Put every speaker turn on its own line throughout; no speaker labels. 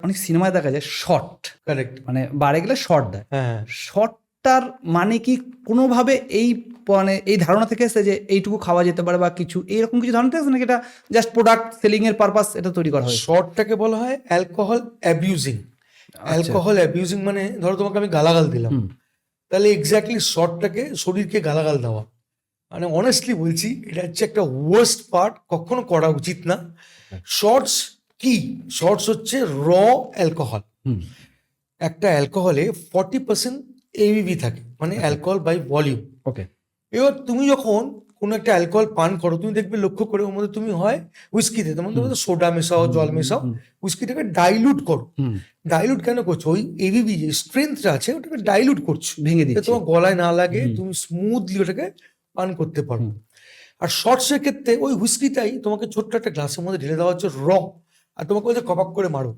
অনেক সিনেমায় দেখা যায় শর্ট,
কারেক্ট।
মানে বারে গেলে শর্ট দেয়।
হ্যাঁ,
শর্টটার মানে কি কোনোভাবে এই মানে এই ধারণা থেকে এসেছে যে এইটুকু খাওয়া যেতে পারে বা কিছু এইরকম কিছু ধারণা থেকে এসেছে, নাকি এটা জাস্ট প্রোডাক্ট সেলিং এর পারপাস এটা তৈরি করা হয়েছে?
শর্টটাকে বলা হয় অ্যালকোহল অ্যাবিউজিং। অ্যালকোহল অ্যাবিউজিং মানে ধরো তোমাকে আমি গালাগাল দিলাম, তাহলে এক্স্যাক্টলি শর্টটাকে শরীরকে গালাগাল দেওয়া। মানে অনেস্টলি বলছি, এটা হচ্ছে একটা ওয়ার্স্ট পার্ট, কখনো করা উচিত না। শর্টস কি? শর্টস হচ্ছে র অ্যালকোহল। একটা অ্যালকোহলে 40% ABV থাকে, মানে অ্যালকোহল বাই ভলিউম।
ওকে।
এবার তুমি যখন কোনো একটা অ্যালকোহল পান করো, তুমি দেখবে লক্ষ্য করে ওর মধ্যে তুমি হয় হুইস্কিতে, তোমার মধ্যে সোডা মেশাও, জল মেশাও, হুইস্কিটাকে ডাইলুট করো। ডাইলুট কেন করছো? ওই এবিভি যে স্ট্রেংথটা আছে ওটাকে ডাইলুট করছো,
ভেঙে দিচ্ছে,
তোমার গলায় না লাগে, তুমি স্মুথলি ওটাকে পান করতে পারো। আর শর্টসের ক্ষেত্রে ওই হুইস্কিটাই তোমাকে ছোট্ট একটা গ্লাসের মধ্যে ঢেলে দেওয়া হচ্ছে র, আর তোমাকে বলছে কপাক করে মারো,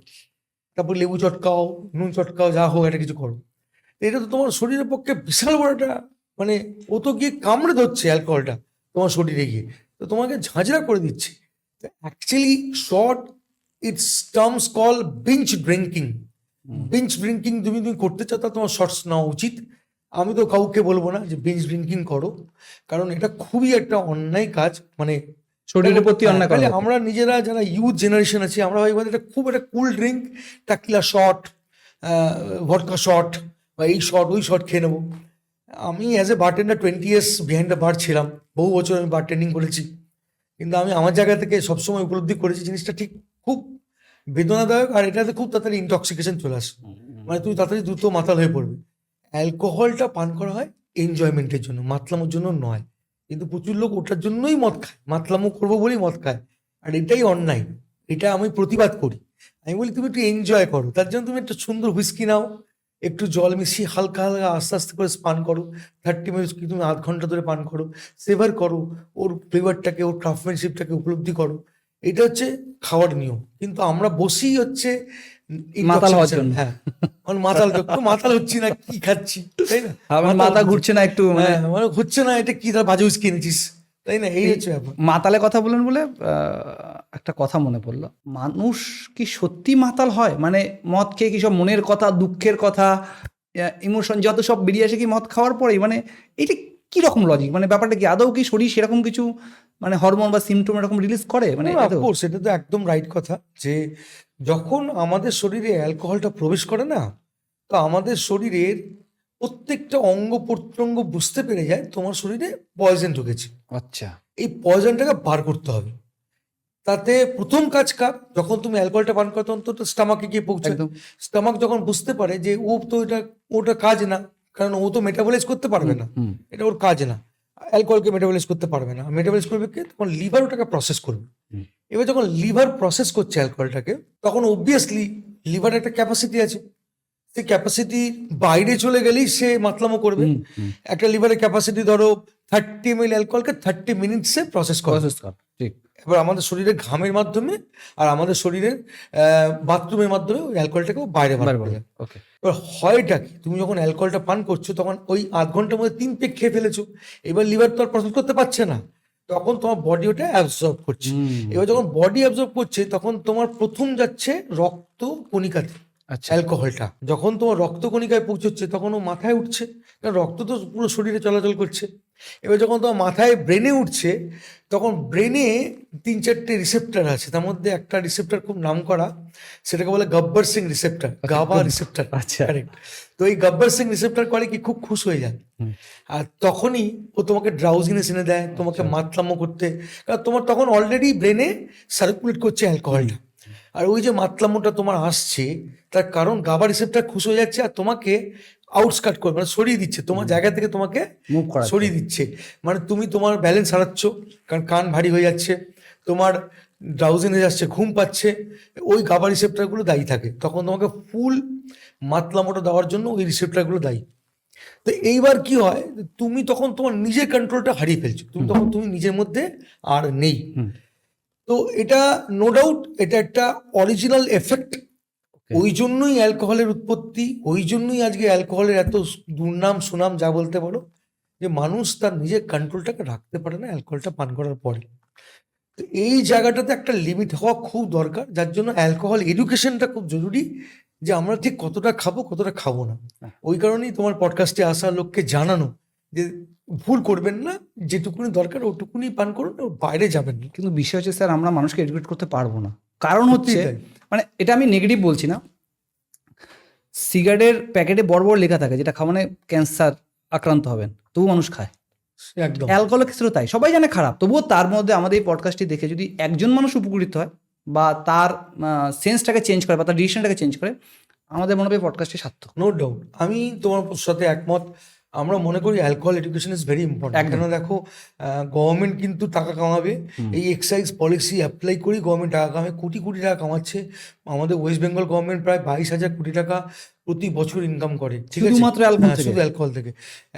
তারপর লেবু চটকাও, নুন চটকাও, যা হোক একটা কিছু করো। এটা তো তোমার শরীরের পক্ষে বিশাল বড় একটা, মানে ও তো গিয়ে কামড়ে ধরছে অ্যালকোহলটা তোমার শরীরে গিয়ে, তো তোমাকে ঝাঁঝরা করে দিচ্ছে। Actually short, it's terms call binge drinking. Binge drinking তুমি করতে চাও তা তোমার শর্টস নেওয়া উচিত। আমি তো কাউকে বলবো না যে বিঞ্চ ড্রিঙ্কিং করো, কারণ এটা খুবই একটা অন্যায় কাজ। মানে
শরীরের প্রতি অন্যায় করা হচ্ছে।
আমরা নিজেরা যারা ইউথ জেনারেশন আছি, আমরা ভাই এটা খুব একটা cool drink, tequila shot, vodka shot, বা এই শট ওই শট খেয়ে নেবো। আমি as a bartender 20 years behind the bar ছিলাম, বহু বছর আমি বারটেন্ডিং করেছি, কিন্তু আমি আমার জায়গা থেকে সবসময় উপলব্ধি করেছি জিনিসটা ঠিক খুব বেদনাদায়ক, আর এটাতে খুব তাড়াতাড়ি ইনটক্সিকেশন চলে আসে, মানে তুমি তাড়াতাড়ি দ্রুত মাতাল হয়ে পড়বে। অ্যালকোহলটা পান করা হয় এনজয়মেন্টের জন্য, মাতলামোর জন্য নয়, কিন্তু প্রচুর লোক ওটার জন্যই মদ খায়, মাতলামো করবো বলেই মদ খায়, আর এটাই অন্যায়। এটা আমি প্রতিবাদ করি। আমি বলি তুমি একটু এনজয় করো, তার জন্য তুমি একটা সুন্দর হুইস্কি নাও, একটু জল মিশিয়ে হালকা হালকা আস্তে আস্তে করে পান করো, 30 মিনিট কি তুমি আধ ঘন্টা ধরে পান করো, সেভার করো, ওর ফ্লেভারটাকে, ওর ক্রাফটম্যানশিপটাকে উপলব্ধি করো। এটা হচ্ছে খাওয়ার নিয়ম। কিন্তু আমরা বসি হচ্ছে
মাতাল হওয়ার জন্য।
হ্যাঁ, মাতাল, একটু মাতাল হচ্ছি না, কি খাচ্ছি, তাই না?
মাথা ঘুরছে না একটু, মানে
মানে হচ্ছে না, এটা কি তার বাজে উস্কি এনেছিস, তাই না? এই হচ্ছে ব্যাপার।
মাতালে কথা বলেন বলে একটা কথা মনে পড়লো, মানুষ কি সত্যি মাতাল হয়? মানে মদ খেয়ে কি সব মনের কথা, দুঃখের কথা, ইমোশন যত সব বেরিয়ে আসে কি মদ খাওয়ার পরেই? মানে এটা কি রকম লজিক? মানে ব্যাপারটা কি আদৌ কি শরীর সেরকম কিছু মানে হরমোন বা সিমটম এরকম রিলিজ করে? মানে
অফকোর্স এটা তো একদম রাইট কথা, যে যখন আমাদের শরীরে অ্যালকোহলটা প্রবেশ করে না, তো আমাদের শরীরের প্রত্যেকটা অঙ্গ প্রত্যঙ্গ বুঝতে পেরে যায় তোমার শরীরে পয়জন ঢুকেছে।
আচ্ছা।
এই পয়জনটাকে বার করতে হবে। তাতে প্রথম কাজ কার? যখন তুমি অ্যালকোহলটা পান করো তখন তো স্টামাকে গিয়ে পৌঁছায়।
একদম।
স্টামাক যখন বুঝতে পারে যে ও তো এটা, ওটা কাজ না, কারণ ও তো মেটাবলাইজ করতে পারবে না, এটা ওর কাজ না, অ্যালকোহলকে মেটাবলাইজ করতে পারবে না, মেটাবলাইজ করবে কে? তখন লিভার ওটাকে প্রসেস করবে। এবার যখন লিভার প্রসেস করছে অ্যালকোহলটাকে, তখন অবভিয়াসলি লিভার একটা ক্যাপাসিটি আছে, সেই ক্যাপাসিটি বাইরে চলে গেলেই সে মাতলামো করবে। একটা লিভারের ক্যাপাসিটি ধরো 30 ml অ্যালকোহলকে 30 মিনিটসে প্রসেস করে।
ঠিক।
এবার আমাদের শরীরের ঘামের মাধ্যমে আর আমাদের শরীরের বাথরুমের মাধ্যমে ওই অ্যালকোহলটাকে বাইরে বার করে দেয়।
ওকে।
এবার হয়টা কি, তুমি যখন অ্যালকোহলটা পান করছো তখন ওই আধ ঘন্টার মধ্যে 3 পেগ খেয়ে ফেলেছো, এবার লিভার তো আর প্রসেস করতে পারছে না, তখন তোমার বডি ওটা অ্যাবজর্ব করছে। এবার যখন বডি অ্যাবজর্ব করছে তখন তোমার প্রথম যাচ্ছে রক্ত কণিকাতে অ্যালকোহলটা, যখন তোমার রক্ত কণিকায় পৌঁছচ্ছে তখন ও মাথায় উঠছে, কারণ রক্ত তো পুরো শরীরে চলাচল করছে। এবার যখন তোমার মাথায় ব্রেনে উঠছে, তখন ব্রেনে 3-4টে রিসেপ্টার আছে, তার মধ্যে একটা রিসেপ্টার খুব নাম করা, সেটাকে বলে গব্বর সিং রিসেপ্টার, গাবা রিসেপ্টার।
আচ্ছা।
কারেক্ট। তো এই গব্বর সিং রিসেপ্টার করে কি, খুব খুশ হয়ে যায়, আর তখনই ও তোমাকে ড্রাউজিনেস এনে দেয়, তোমাকে মাতলামো করতে, কারণ তোমার তখন অলরেডি ব্রেনে সার্কুলেট করছে অ্যালকোহলটা। আর ওই যে মাতলামোটা তোমার আসছে, তার কারণ গাবা রিসেপ্টার খুশ হয়ে যাচ্ছে আর তোমাকে আউটস্কাট করে, মানে সরিয়ে দিচ্ছে, তোমার জায়গা থেকে তোমাকে সরিয়ে দিচ্ছে। মানে তুমি তোমার ব্যালেন্স হারাচ্ছ, কারণ কান ভারী হয়ে যাচ্ছে, তোমার ড্রাউজিনেস আসছে, ঘুম পাচ্ছে, ওই গাবা রিসেপ্টারগুলো দায়ী থাকে, তখন তোমাকে ফুল মাতলামোটা দেওয়ার জন্য ওই রিসেপ্টারগুলো দায়ী। তো এইবার কি হয়, তুমি তখন তোমার নিজের কন্ট্রোলটা হারিয়ে ফেলছো, তুমি তখন তুমি নিজের মধ্যে আর নেই। তো এটা নো ডাউট এটা একটা অরিজিনাল এফেক্ট। ওই জন্যই অ্যালকোহলের উৎপত্তি, ওই জন্যই আজকে অ্যালকোহলের এত দুর্নাম সুনাম যা বলতে পারো, যে মানুষ তার নিজের কন্ট্রোলটাকে রাখতে পারে না অ্যালকোহলটা পান করার পরে। তো এই জায়গাটাতে একটা লিমিট হওয়া খুব দরকার, যার জন্য অ্যালকোহল এডুকেশনটা খুব জরুরি, যে আমরা ঠিক কতটা খাবো কতটা খাবো না। ওই কারণেই তোমার পডকাস্টে আসা লোককে জানানো যে ভুল করবেন না, যেটুকুনি দরকার ওটুকুনি পান করুন, ওর বাইরে যাবেন না।
কিন্তু বিষয় হচ্ছে স্যার আমরা মানুষকে এডুকেট করতে পারবো না, কারণ হচ্ছে
সত্যিই তাই।
মানে এটা আমি নেগেটিভ বলছি না, সিগারেটের প্যাকেটে বড় বড় লেখা থাকে যেটা খাওয়া মানে ক্যান্সার আক্রান্ত হবেন, তবু মানুষ খায়।
একদম
অ্যালকোহলের ক্ষেত্রেও তাই, সবাই জানে খারাপ, তবুও তার মধ্যে আমাদের এই পডকাস্টটি দেখে যদি একজন মানুষ উপকৃত হয় বা তার সেন্সটাকে চেঞ্জ করে বা তার ডিসিশনটাকে চেঞ্জ করে, আমাদের মনে হবে এই পডকাস্টটি সার্থক।
নো ডাউট, আমি তোমার সাথে একমত। আমরা মনে করি alcohol education is very important.
একদম।
কেন দেখো, গভর্নমেন্ট কিন্তু টাকা কামাবে, এই এক্সাইজ পলিসি অ্যাপ্লাই করি গভর্নমেন্ট টাকা কামাবে, কোটি কোটি টাকা কামাচ্ছে। আমাদের ওয়েস্ট বেঙ্গল গভর্নমেন্ট প্রায় 22,000 কোটি টাকা প্রতি বছর ইনকাম করে, ঠিক আছে,
শুধুমাত্র অ্যালকোহল
হ্যাঁ,
থেকে।
শুধু অ্যালকোহল থেকে।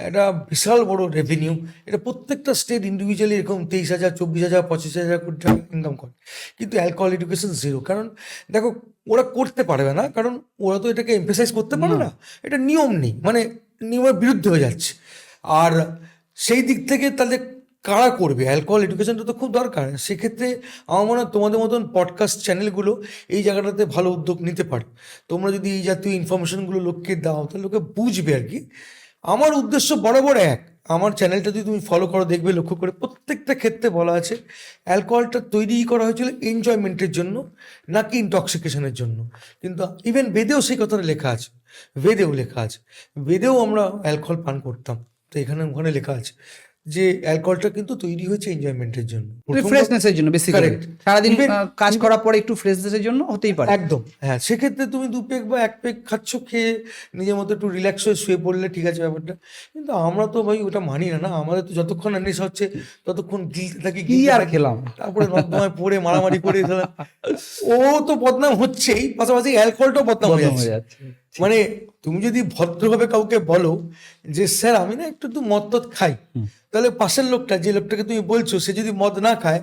এটা বিশাল বড় রেভিনিউ। এটা প্রত্যেকটা স্টেট ইন্ডিভিজুয়ালি এরকম 23,000, 24,000, 25,000 কোটি টাকা ইনকাম করে, কিন্তু অ্যালকোহল এডুকেশন জিরো। কারণ দেখো, ওরা করতে পারবে না, কারণ ওরা তো এটাকে এমফেসাইজ করতে পারে না, এটা নিয়ম নেই, মানে নিয়মের বিরুদ্ধে হয়ে যাচ্ছে। আর সেই দিক থেকে তাহলে কারা করবে? অ্যালকোহল এডুকেশনটা তো খুব দরকার। সেক্ষেত্রে আমার মনে হয় তোমাদের মতন পডকাস্ট চ্যানেলগুলো এই জায়গাটাতে ভালো উদ্যোগ নিতে পারে। তোমরা যদি এই জাতীয় ইনফরমেশনগুলো লোককে দাও, তাহলে লোকে বুঝবে আর কি। আমার উদ্দেশ্য বরাবর এক, আমার চ্যানেলটা যদি তুমি ফলো করো দেখবে, লক্ষ্য করে প্রত্যেকটা ক্ষেত্রে বলা আছে অ্যালকোহলটা তৈরি করা হয়েছিল এনজয়মেন্টের জন্য, নাকি ইনটক্সিকেশনের জন্য। কিন্তু ইভেন বেদেও সেই কথাটা লেখা আছে, বেদেও লেখা আছে, বেদেও আমরা অ্যালকোহল পান করতাম। তো এখানে ওখানে লেখা আছে যে অ্যালকোহলটা কিন্তু তৈরি হয়েছে এনজয়মেন্টের জন্য,
ফ্রেশনেসের জন্য বেসিক্যালি,
Correct.
সারাদিন
Even-
কাজ করার পরে একটু ফ্রেশনেসের জন্য হতেই পারে।
একদম, হ্যাঁ। সেক্ষেত্রে তুমি 2 পেগ বা 1 পেগ খাচ্ছ, খেয়ে নিজের মতো একটু রিল্যাক্স হয়ে শুয়ে পড়লে ঠিক আছে ব্যাপারটা। কিন্তু আমরা তো ভাই ওটা মানি না, না, আমাদের তো যতক্ষণ নেশা হচ্ছে ততক্ষণ গিলতে থাকি,
কি
গিলতে
আর
থাকি।
খেলাম?
তারপরে নর্দমায় পড়ে মারামারি করে ফেলা। ও তো বদনাম হচ্ছেই, পাশাপাশি অ্যালকোহলটাও বদনাম হয়ে
বদনাম হয়ে
যাচ্ছে।
যাচ্ছে।
মানে তুমি যদি ভদ্রভাবে কাউকে বলো যে স্যার আমি না একটু মদ টদ খাই, তাহলে পাশের লোকটা, যে লোকটাকে তুমি বলছো, সে যদি মদ না খায়,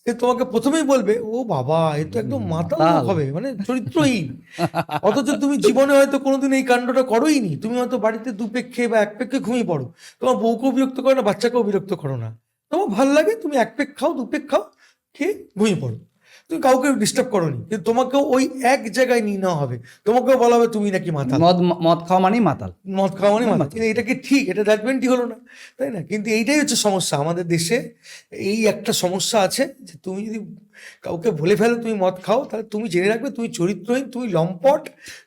সে তোমাকে প্রথমেই বলবে ও বাবা এ তো একদম মাতাল লোক হবে, মানে চরিত্রহীন। অথচ তুমি জীবনে হয়তো কোনোদিন এই কাণ্ডটা করোই নি। তুমি হয়তো বাড়িতে 2 পেগ খেয়ে বা 1 পেগ খেয়ে ঘুমিয়ে পড়ো, তোমার বউকেও বিরক্ত করো না, বাচ্চাকেও বিরক্ত করো না, তোমার ভালো লাগে, তুমি 1 পেগ খাও, 2 পেগ খাও, খেয়ে ঘুমিয়ে পড়ো, তুমি কাউকে ডিস্টার্ব করোনি। কিন্তু তোমাকেও ওই এক জায়গায় নিয়ে নেওয়া হবে, তোমাকেও বলা হবে তুমি নাকি মাতাল,
মদ খাওয়া মানেই মাতাল।
মদ খাওয়া মানে মাতাল। কিন্তু এটা কি ঠিক? এটা জাজমেন্টই হলো না, তাই না? কিন্তু এইটাই হচ্ছে সমস্যা আমাদের দেশে। এই একটা সমস্যা আছে যে তুমি যদি কাউকে বলে ফেলো তুমি মদ খাও, তাহলে তুমি জেনে রাখবে তুমি চরিত্রহীন, তুমি লম্পট,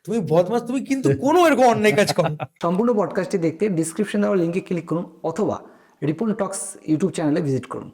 তুমি বদমাশ, তুমি কিন্তু কোনো এরকম অন্যায় কাজ করো।
সম্পূর্ণ পডকাস্টটি দেখতে ডিসক্রিপশন দেওয়া লিঙ্কে ক্লিক করুন অথবা রিপন টক্স ইউটিউব চ্যানেলে ভিজিট করুন।